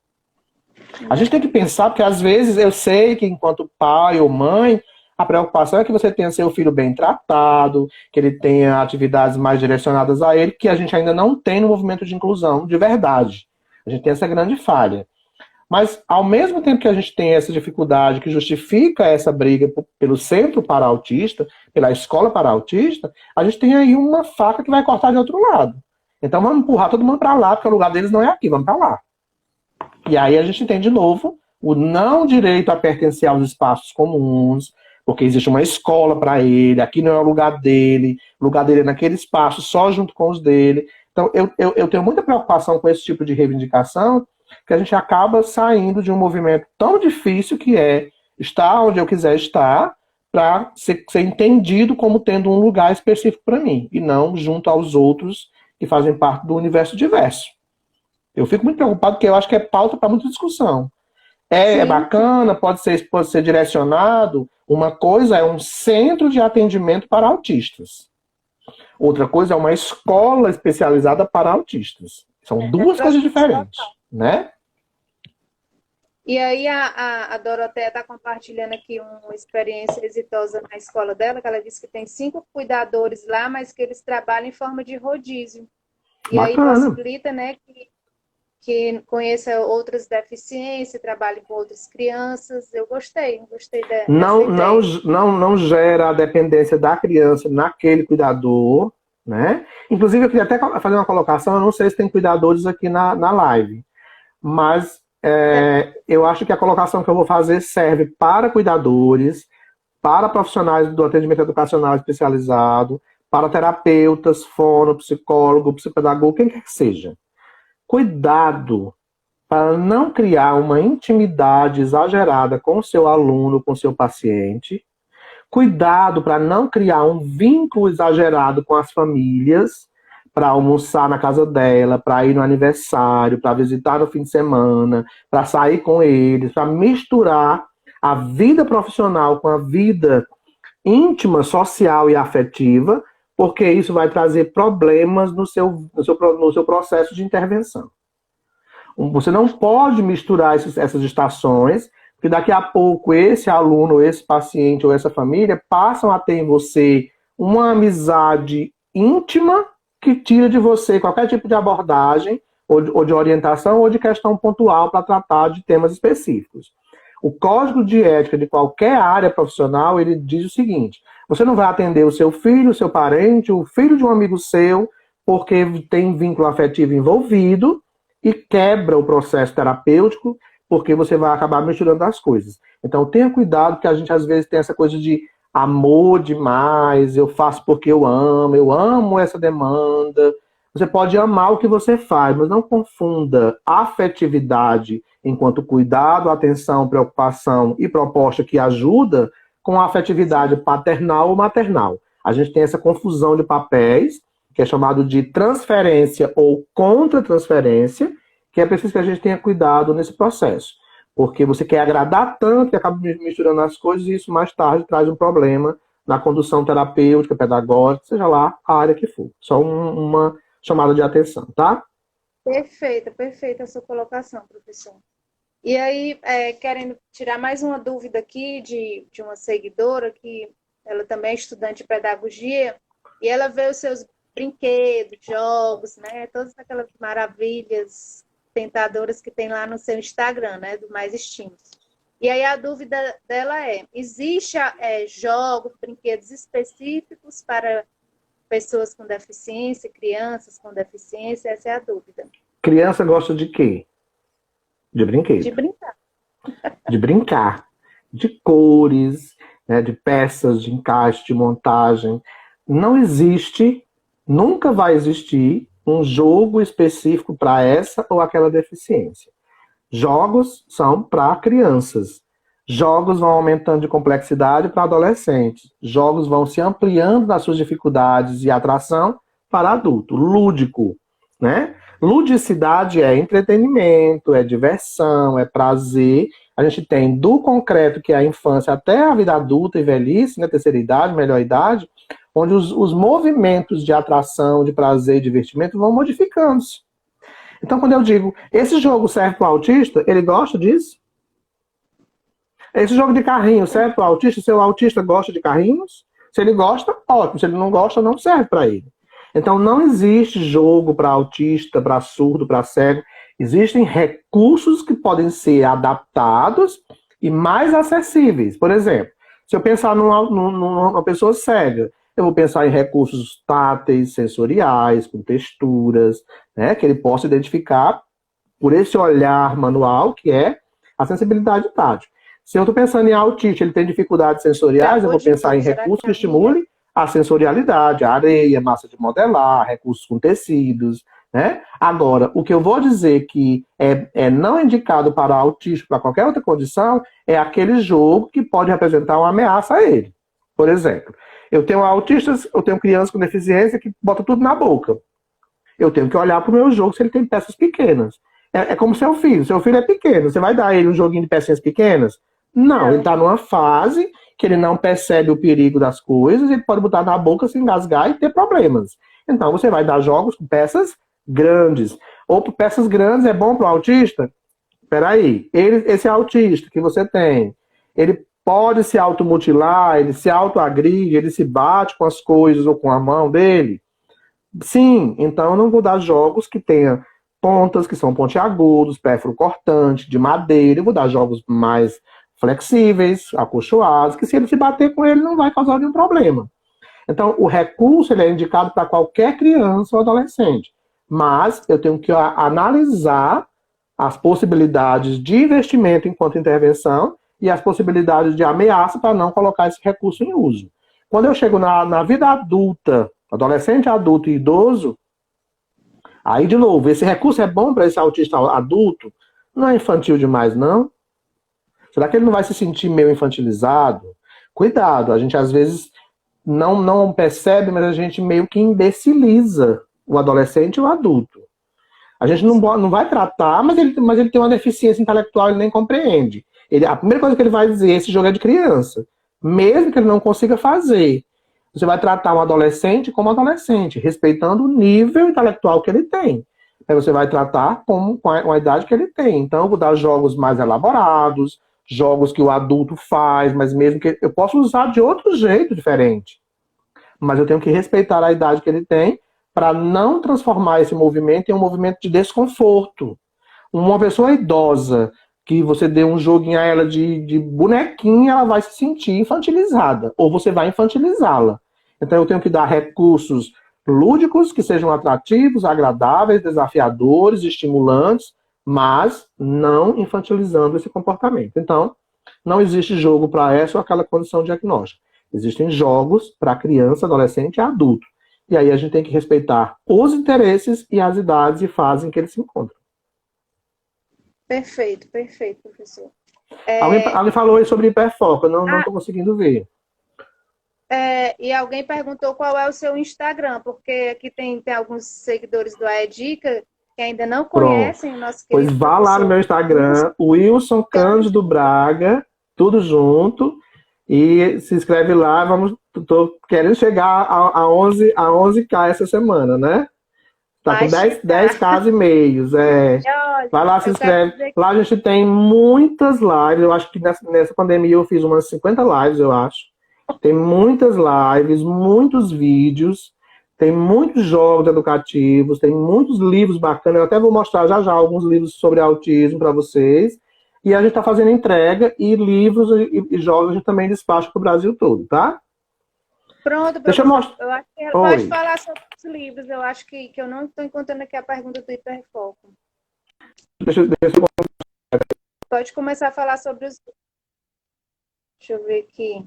A gente tem que pensar, porque às vezes eu sei que enquanto pai ou mãe, a preocupação é que você tenha seu filho bem tratado, que ele tenha atividades mais direcionadas a ele, que a gente ainda não tem no movimento de inclusão de verdade. A gente tem essa grande falha. Mas, ao mesmo tempo que a gente tem essa dificuldade que justifica essa briga pelo centro para autista, pela escola para autista, a gente tem aí uma faca que vai cortar de outro lado. Então vamos empurrar todo mundo para lá, porque o lugar deles não é aqui, vamos para lá. E aí a gente tem, de novo, o não direito a pertencer aos espaços comuns, porque existe uma escola para ele, aqui não é o lugar dele é naquele espaço, só junto com os dele. Então, eu tenho muita preocupação com esse tipo de reivindicação, que a gente acaba saindo de um movimento tão difícil que é estar onde eu quiser estar, para ser entendido como tendo um lugar específico para mim, e não junto aos outros que fazem parte do universo diverso. Eu fico muito preocupado porque eu acho que é pauta para muita discussão. É bacana, pode ser direcionado. Uma coisa é um centro de atendimento para autistas. Outra coisa é uma escola especializada para autistas. São duas coisas diferentes, né? E aí a Doroteia está compartilhando aqui uma experiência exitosa na escola dela, que ela disse que tem 5 cuidadores lá, mas que eles trabalham em forma de rodízio. E Bacana. aí possibilita, né, que conheça outras deficiências, trabalhe com outras crianças. Eu gostei dessa ideia. Não gera a dependência da criança naquele cuidador, né? Inclusive, eu queria até fazer uma colocação, eu não sei se tem cuidadores aqui na live, mas eu acho que a colocação que eu vou fazer serve para cuidadores, para profissionais do atendimento educacional especializado, para terapeutas, fono, psicólogo, psicopedagogo, quem quer que seja. Cuidado para não criar uma intimidade exagerada com o seu aluno, com o seu paciente. Cuidado para não criar um vínculo exagerado com as famílias, para almoçar na casa dela, para ir no aniversário, para visitar no fim de semana, para sair com eles, para misturar a vida profissional com a vida íntima, social e afetiva, porque isso vai trazer problemas no seu processo de intervenção. Você não pode misturar essas estações, porque daqui a pouco esse aluno, esse paciente ou essa família passam a ter em você uma amizade íntima que tira de você qualquer tipo de abordagem, ou de orientação, ou de questão pontual para tratar de temas específicos. O código de ética de qualquer área profissional, ele diz o seguinte: você não vai atender o seu filho, o seu parente, o filho de um amigo seu, porque tem vínculo afetivo envolvido, e quebra o processo terapêutico, porque você vai acabar misturando as coisas. Então tenha cuidado, porque a gente às vezes tem essa coisa de amor demais, eu faço porque eu amo essa demanda. Você pode amar o que você faz, mas não confunda afetividade enquanto cuidado, atenção, preocupação e proposta que ajuda com a afetividade paternal ou maternal. A gente tem essa confusão de papéis, que é chamado de transferência ou contra-transferência, que é preciso que a gente tenha cuidado nesse processo. Porque você quer agradar tanto que acaba misturando as coisas e isso mais tarde traz um problema na condução terapêutica, pedagógica, seja lá a área que for. Só uma chamada de atenção, tá? Perfeita a sua colocação, professor. E aí, querendo tirar mais uma dúvida aqui de uma seguidora, que ela também é estudante de pedagogia, e ela vê os seus brinquedos, jogos, né? Todas aquelas maravilhas tentadoras que tem lá no seu Instagram, né? Do Mais Estímulos. E aí a dúvida dela existe jogos, brinquedos específicos para pessoas com deficiência, crianças com deficiência? Essa é a dúvida. Criança gosta de quê? De brinquedo. De brincar. De brincar. De cores, né, de peças, de encaixe, de montagem. Não existe, nunca vai existir um jogo específico para essa ou aquela deficiência. Jogos são para crianças. Jogos vão aumentando de complexidade para adolescentes. Jogos vão se ampliando nas suas dificuldades e atração para adulto. Lúdico, né? Ludicidade é entretenimento, é diversão, é prazer. A gente tem do concreto, que é a infância, até a vida adulta e velhice, né? Terceira idade, melhor idade, onde os movimentos de atração, de prazer e divertimento vão modificando-se. Então, quando eu digo, esse jogo serve para o autista, ele gosta disso? Esse jogo de carrinho serve para o autista? Se o autista gosta de carrinhos, se ele gosta, ótimo. Se ele não gosta, não serve para ele. Então, não existe jogo para autista, para surdo, para cego. Existem recursos que podem ser adaptados e mais acessíveis. Por exemplo, se eu pensar numa pessoa cega, eu vou pensar em recursos táteis, sensoriais, com texturas, né, que ele possa identificar por esse olhar manual, que é a sensibilidade tátil. Se eu estou pensando em autista, ele tem dificuldades sensoriais, eu vou pensar em recursos que estimulem a sensorialidade, a areia, massa de modelar, recursos com tecidos, né? Agora, o que eu vou dizer que é não indicado para autista, para qualquer outra condição, é aquele jogo que pode representar uma ameaça a ele. Por exemplo, eu tenho autistas, eu tenho crianças com deficiência que botam tudo na boca. Eu tenho que olhar para o meu jogo se ele tem peças pequenas. É como seu filho é pequeno, você vai dar ele um joguinho de pecinhas pequenas? Não, ele está numa fase que ele não percebe o perigo das coisas, ele pode botar na boca, se engasgar e ter problemas. Então você vai dar jogos com peças grandes. Ou peças grandes é bom para o autista? Espera aí, esse autista que você tem, ele pode se automutilar, ele se autoagride, ele se bate com as coisas ou com a mão dele? Sim, então eu não vou dar jogos que tenham pontas, que são pontiagudos, pérfuro cortante, de madeira. Eu vou dar jogos mais flexíveis, acolchoados, que se ele se bater com ele não vai causar nenhum problema. Então, o recurso ele é indicado para qualquer criança ou adolescente. Mas eu tenho que analisar as possibilidades de investimento enquanto intervenção e as possibilidades de ameaça para não colocar esse recurso em uso. Quando eu chego na vida adulta, adolescente, adulto e idoso, aí, de novo, esse recurso é bom para esse autista adulto? Não é infantil demais, não? Será que ele não vai se sentir meio infantilizado? Cuidado, a gente às vezes não percebe, mas a gente meio que imbeciliza o adolescente e o adulto. A gente não vai tratar, mas ele tem uma deficiência intelectual, ele nem compreende. A primeira coisa que ele vai dizer, esse jogo é de criança. Mesmo que ele não consiga fazer. Você vai tratar um adolescente como adolescente, respeitando o nível intelectual que ele tem. Aí você vai tratar com a idade que ele tem. Então, eu vou dar jogos mais elaborados, jogos que o adulto faz, mas mesmo que eu posso usar de outro jeito diferente. Mas eu tenho que respeitar a idade que ele tem para não transformar esse movimento em um movimento de desconforto. Uma pessoa idosa que você dê um joguinho a ela de bonequinha, ela vai se sentir infantilizada, ou você vai infantilizá-la. Então eu tenho que dar recursos lúdicos que sejam atrativos, agradáveis, desafiadores, estimulantes, mas não infantilizando esse comportamento. Então, não existe jogo para essa ou aquela condição diagnóstica. Existem jogos para criança, adolescente e adulto. E aí a gente tem que respeitar os interesses e as idades e fases em que eles se encontram. Perfeito, professor. Alguém falou aí sobre hiperfoco, eu não estou conseguindo ver. E alguém perguntou qual é o seu Instagram, porque aqui tem alguns seguidores do AEDICA que ainda não conhecem o nosso querido Pois vá lá no meu Instagram, Wilson Cândido Braga, tudo junto, e se inscreve lá. Estou querendo chegar a 11K essa semana, né? Está com 10K e meios. Vai lá, se inscreve. Lá a gente tem muitas lives. Eu acho que nessa pandemia eu fiz umas 50 lives, eu acho. Tem muitas lives, muitos vídeos, tem muitos jogos educativos, tem muitos livros bacanas. Eu até vou mostrar já alguns livros sobre autismo para vocês. E a gente está fazendo entrega e livros e jogos a gente também despacha para o Brasil todo, tá? Pronto, Deixa eu professor. mostrar. Eu acho que ela pode Oi. falar sobre os livros. Eu acho que eu não estou encontrando aqui a pergunta do Hiperfoco. Deixa eu... Pode começar a falar sobre os... Deixa eu ver aqui.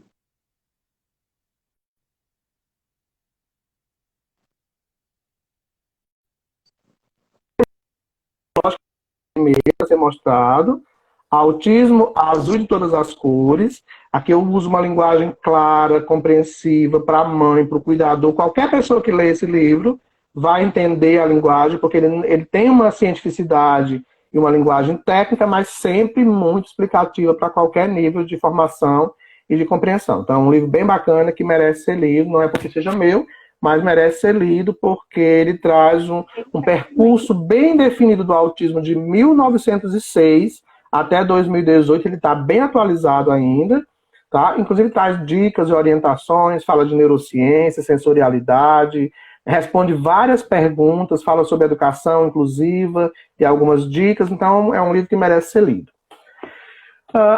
Para ser mostrado. Autismo azul de todas as cores. Aqui eu uso uma linguagem clara, compreensiva para a mãe, para o cuidador. Qualquer pessoa que lê esse livro vai entender a linguagem, porque ele tem uma cientificidade e uma linguagem técnica, mas sempre muito explicativa para qualquer nível de formação e de compreensão. Então, é um livro bem bacana que merece ser lido, não é porque seja meu, mas merece ser lido porque ele traz um percurso bem definido do autismo de 1906 até 2018, ele está bem atualizado ainda, tá? Inclusive traz dicas e orientações, fala de neurociência, sensorialidade, responde várias perguntas, fala sobre educação inclusiva e algumas dicas, então é um livro que merece ser lido.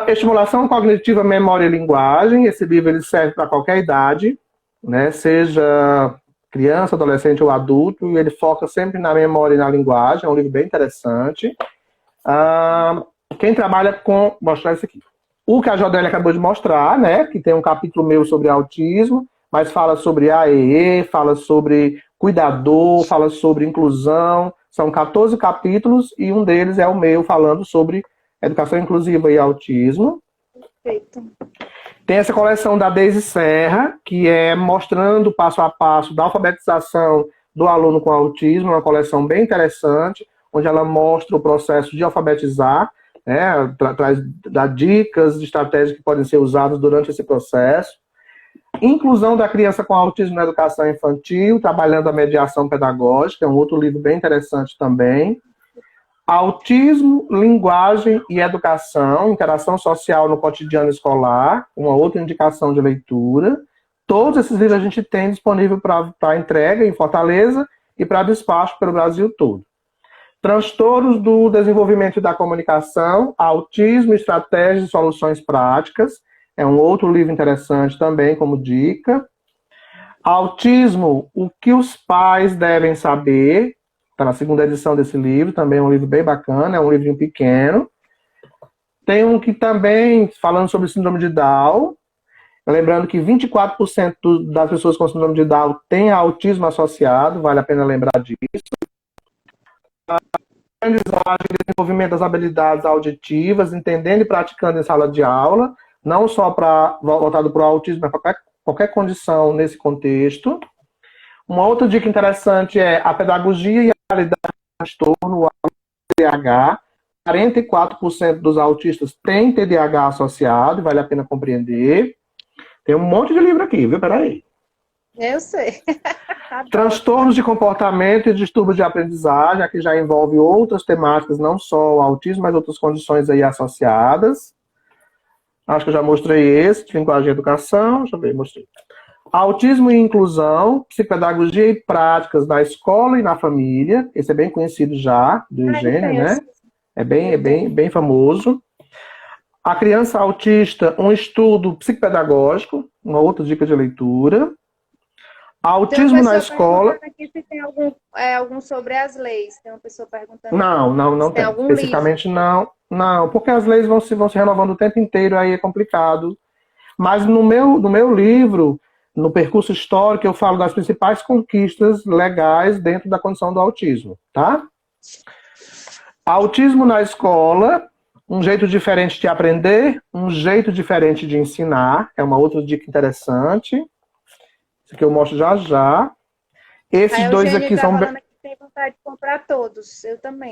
Estimulação cognitiva, memória e linguagem, esse livro ele serve para qualquer idade, né? Seja criança, adolescente ou adulto, e ele foca sempre na memória e na linguagem, é um livro bem interessante. Quem trabalha com... Vou mostrar isso aqui. O que a Jodélia acabou de mostrar, né? Que tem um capítulo meu sobre autismo, mas fala sobre AEE, fala sobre cuidador, fala sobre inclusão. São 14 capítulos e um deles é o meu, falando sobre educação inclusiva e autismo. Perfeito. Tem essa coleção da Deise Serra, que é mostrando passo a passo da alfabetização do aluno com autismo, uma coleção bem interessante, onde ela mostra o processo de alfabetizar, né, traz dicas, estratégias que podem ser usadas durante esse processo. Inclusão da criança com autismo na educação infantil, trabalhando a mediação pedagógica, é um outro livro bem interessante também. Autismo, linguagem e educação, interação social no cotidiano escolar, uma outra indicação de leitura. Todos esses livros a gente tem disponível para entrega em Fortaleza e para despacho pelo Brasil todo. Transtornos do desenvolvimento da comunicação, autismo, estratégias e soluções práticas. É um outro livro interessante também como dica. Autismo, o que os pais devem saber. Está na segunda edição desse livro, também é um livro bem bacana, é um livrinho pequeno. Tem um que também, falando sobre síndrome de Down, lembrando que 24% das pessoas com síndrome de Down têm autismo associado, vale a pena lembrar disso. Aprendizagem e desenvolvimento das habilidades auditivas, entendendo e praticando em sala de aula, não só voltado para o autismo, mas para qualquer condição nesse contexto. Uma outra dica interessante é a pedagogia e a qualidade do transtorno, o TDAH. 44% dos autistas têm TDAH associado, vale a pena compreender. Tem um monte de livro aqui, viu? Peraí. Eu sei. Transtornos de comportamento e distúrbios de aprendizagem, aqui já envolve outras temáticas, não só o autismo, mas outras condições aí associadas. Acho que eu já mostrei esse, de linguagem e educação. Deixa eu ver, mostrei. Autismo e inclusão, psicopedagogia e práticas na escola e na família. Esse é bem conhecido já, do Eugênio, né? É bem famoso. A criança autista, um estudo psicopedagógico, uma outra dica de leitura. Autismo na escola. Aqui se tem algum sobre as leis. Tem uma pessoa perguntando. Não tem. Especificamente livro. Não, porque as leis vão se renovando o tempo inteiro, aí é complicado. Mas no meu livro, no percurso histórico, eu falo das principais conquistas legais dentro da condição do autismo, tá? Autismo na escola, um jeito diferente de aprender, um jeito diferente de ensinar, é uma outra dica interessante. Isso aqui eu mostro já já. Esses dois aqui são... Que tem vontade de comprar todos, eu também.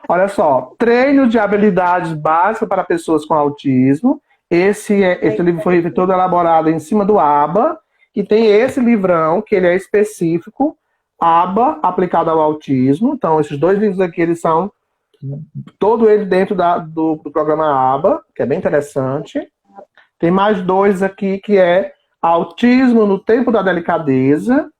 Olha só, treino de habilidades básicas para pessoas com autismo. Esse livro foi todo elaborado em cima do ABA, e tem esse livrão, que ele é específico, ABA, aplicado ao autismo. Então, esses dois livros aqui, eles são todo ele dentro do programa ABA, que é bem interessante. Tem mais dois aqui, que é Autismo no Tempo da Delicadeza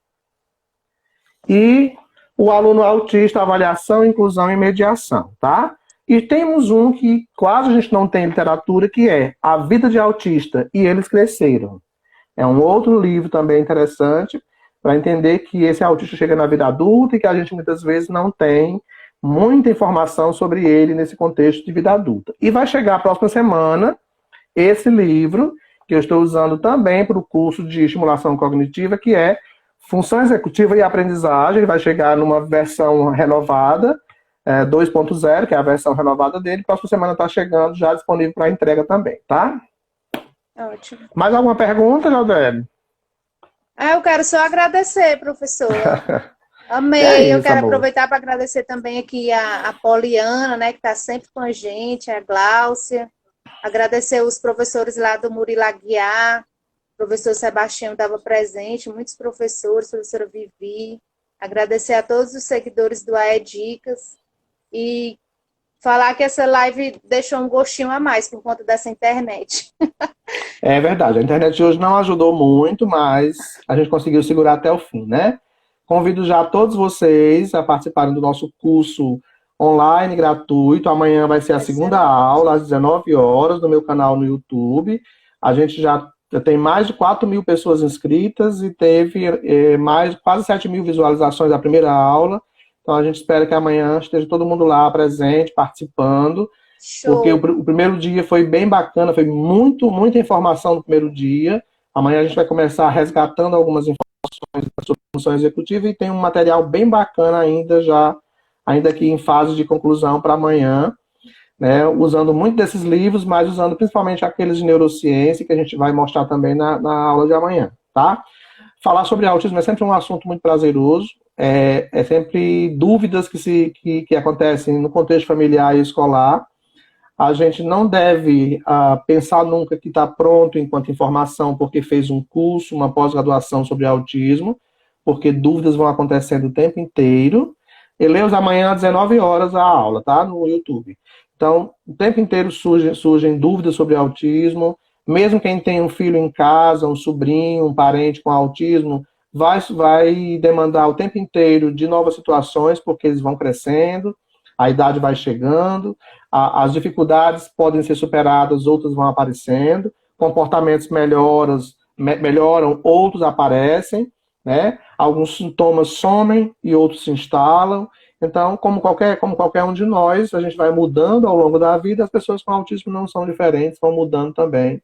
e o aluno autista, avaliação, inclusão e mediação, tá? E temos um que quase a gente não tem literatura, que é A Vida de Autista, e Eles Cresceram. É um outro livro também interessante para entender que esse autista chega na vida adulta e que a gente muitas vezes não tem muita informação sobre ele nesse contexto de vida adulta. E vai chegar a próxima semana esse livro, que eu estou usando também para o curso de estimulação cognitiva, que é Função Executiva e Aprendizagem. Vai chegar numa versão renovada, 2.0, que é a versão renovada dele. Próxima semana está chegando, já disponível para entrega também, tá? Ótimo. Mais alguma pergunta, Jodélio? Eu quero só agradecer, professora. Amei. É eu isso, quero amor. aproveitar para agradecer também aqui a Poliana, né, que está sempre com a gente, a Gláucia. Agradecer os professores lá do Murilo Aguiar, o professor Sebastião estava presente, muitos professores, a professora Vivi. Agradecer a todos os seguidores do AE Dicas e falar que essa live deixou um gostinho a mais por conta dessa internet. É verdade, a internet de hoje não ajudou muito, mas a gente conseguiu segurar até o fim, né? Convido já todos vocês a participarem do nosso curso online gratuito. Amanhã vai ser a segunda aula, às 19 horas, no meu canal no YouTube. A gente já tem mais de 4.000 pessoas inscritas e teve quase 7.000 visualizações da primeira aula. Então a gente espera que amanhã esteja todo mundo lá presente, participando. Show. Porque o primeiro dia foi bem bacana, foi muita informação no primeiro dia. Amanhã a gente vai começar resgatando algumas informações sobre função executiva e tem um material bem bacana ainda aqui em fase de conclusão para amanhã, né, usando muito desses livros, mas usando principalmente aqueles de neurociência que a gente vai mostrar também na aula de amanhã, tá? Falar sobre autismo é sempre um assunto muito prazeroso, é sempre dúvidas que acontecem no contexto familiar e escolar. A gente não deve pensar nunca que está pronto enquanto informação porque fez um curso, uma pós-graduação sobre autismo, porque dúvidas vão acontecendo o tempo inteiro. Eleus amanhã às 19 horas a aula, tá? No YouTube. Então, o tempo inteiro surgem dúvidas sobre autismo. Mesmo quem tem um filho em casa, um sobrinho, um parente com autismo, vai demandar o tempo inteiro de novas situações, porque eles vão crescendo, a idade vai chegando, as dificuldades podem ser superadas, outras vão aparecendo, comportamentos melhoram, outros aparecem, né? Alguns sintomas somem e outros se instalam. Então, como qualquer um de nós, a gente vai mudando ao longo da vida, as pessoas com autismo não são diferentes, vão mudando também,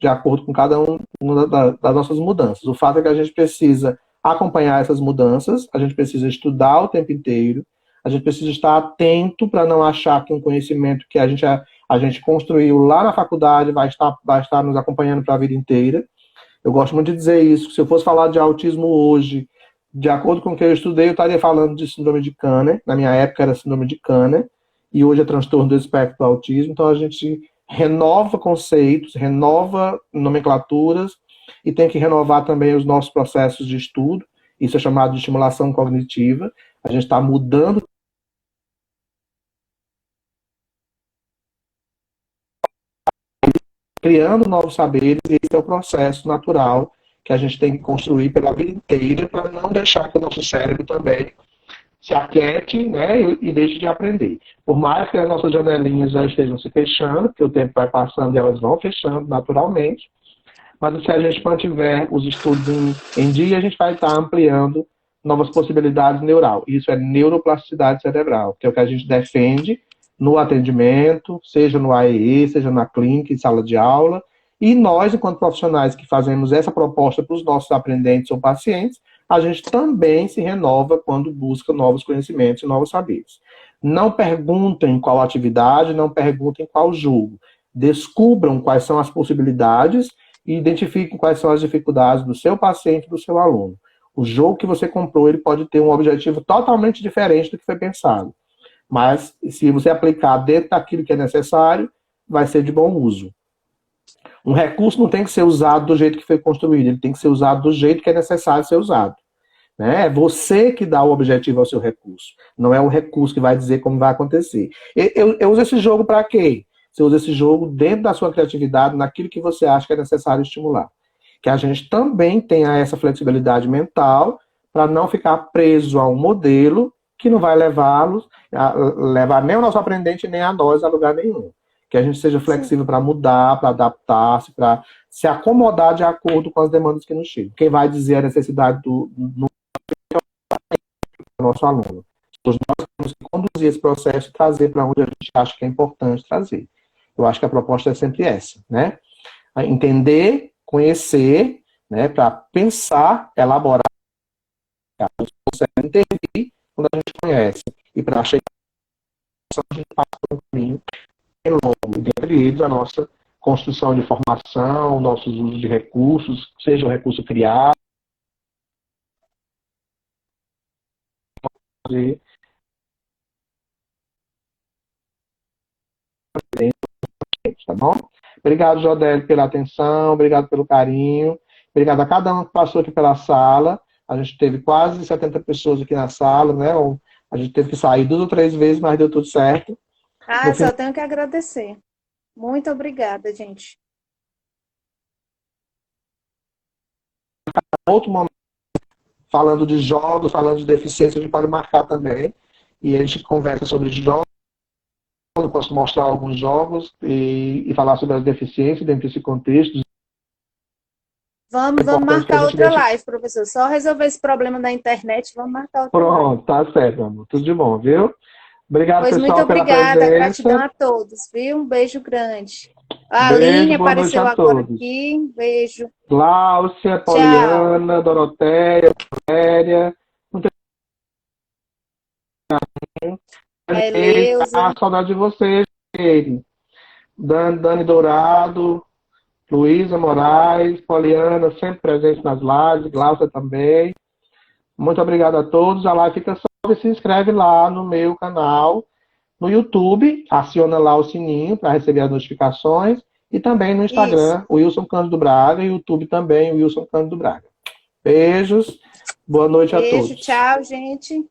de acordo com cada uma das nossas mudanças. O fato é que a gente precisa acompanhar essas mudanças, a gente precisa estudar o tempo inteiro, a gente precisa estar atento para não achar que um conhecimento que a gente construiu lá na faculdade vai estar nos acompanhando para a vida inteira. Eu gosto muito de dizer isso. Se eu fosse falar de autismo hoje, de acordo com o que eu estudei, eu estaria falando de síndrome de Kanner. Na minha época era síndrome de Kanner, e hoje é transtorno do espectro do autismo. Então a gente renova conceitos, renova nomenclaturas, e tem que renovar também os nossos processos de estudo. Isso é chamado de estimulação cognitiva. A gente está mudando, criando novos saberes, e esse é o processo natural que a gente tem que construir pela vida inteira para não deixar que o nosso cérebro também se aquiete, né, e deixe de aprender. Por mais que as nossas janelinhas já estejam se fechando, porque o tempo vai passando e elas vão fechando naturalmente, mas se a gente mantiver os estudos em dia, a gente vai estar ampliando novas possibilidades neural. Isso é neuroplasticidade cerebral, que é o que a gente defende no atendimento, seja no AEE, seja na clínica, em sala de aula, e nós, enquanto profissionais que fazemos essa proposta para os nossos aprendentes ou pacientes, a gente também se renova quando busca novos conhecimentos e novos saberes. Não perguntem qual atividade, não perguntem qual jogo. Descubram quais são as possibilidades e identifiquem quais são as dificuldades do seu paciente e do seu aluno. O jogo que você comprou, ele pode ter um objetivo totalmente diferente do que foi pensado. Mas, se você aplicar dentro daquilo que é necessário, vai ser de bom uso. Um recurso não tem que ser usado do jeito que foi construído, ele tem que ser usado do jeito que é necessário ser usado. Né? É você que dá o objetivo ao seu recurso. Não é o recurso que vai dizer como vai acontecer. Eu uso esse jogo para quê? Você usa esse jogo dentro da sua criatividade, naquilo que você acha que é necessário estimular. Que a gente também tenha essa flexibilidade mental para não ficar preso a um modelo que não vai levar nem o nosso aprendente, nem a nós a lugar nenhum. Que a gente seja flexível para mudar, para adaptar-se, para se acomodar de acordo com as demandas que nos chegam. Quem vai dizer a necessidade do nosso aluno. Nós temos que conduzir esse processo e trazer para onde a gente acha que é importante trazer. Eu acho que a proposta é sempre essa, né? Entender, conhecer, né, para pensar, elaborar, a gente consegue intervir quando a gente conhece. E para chegar a gente passa por um caminho bem longo, dentre eles a nossa construção de formação, nossos usos de recursos, seja o recurso criado, tá bom? Obrigado, Jodélio, pela atenção, obrigado pelo carinho, obrigado a cada um que passou aqui pela sala. A gente teve quase 70 pessoas aqui na sala, né? A gente teve que sair 2 ou 3 vezes, mas deu tudo certo. Ah, só tenho que agradecer. Muito obrigada, gente. Outro momento, falando de jogos, falando de deficiência, a gente pode marcar também. E a gente conversa sobre jogos, eu posso mostrar alguns jogos e falar sobre as deficiências dentro desse contexto. Vamos marcar outra live, professor. Só resolver esse problema da internet, vamos marcar outra live. Pronto, tá certo, amor. Tudo de bom, viu? Obrigado, pois pessoal, muito obrigada, pela presença. gratidão a todos, viu? Um beijo grande. A Beijo, Aline boa apareceu noite a agora todos. aqui. Um beijo. Cláudia, Poliana, Doroteia, Valéria. Eleusa. Saudade de vocês, Dani Dourado, Luísa Moraes, Poliana, sempre presente nas lives, Glaucia também. Muito obrigado a todos. A live fica salva e se inscreve lá no meu canal, no YouTube, aciona lá o sininho para receber as notificações e também no Instagram, isso. Wilson Cândido Braga, e YouTube também, Wilson Cândido Braga. Beijos, boa noite a todos. Beijo, tchau, gente.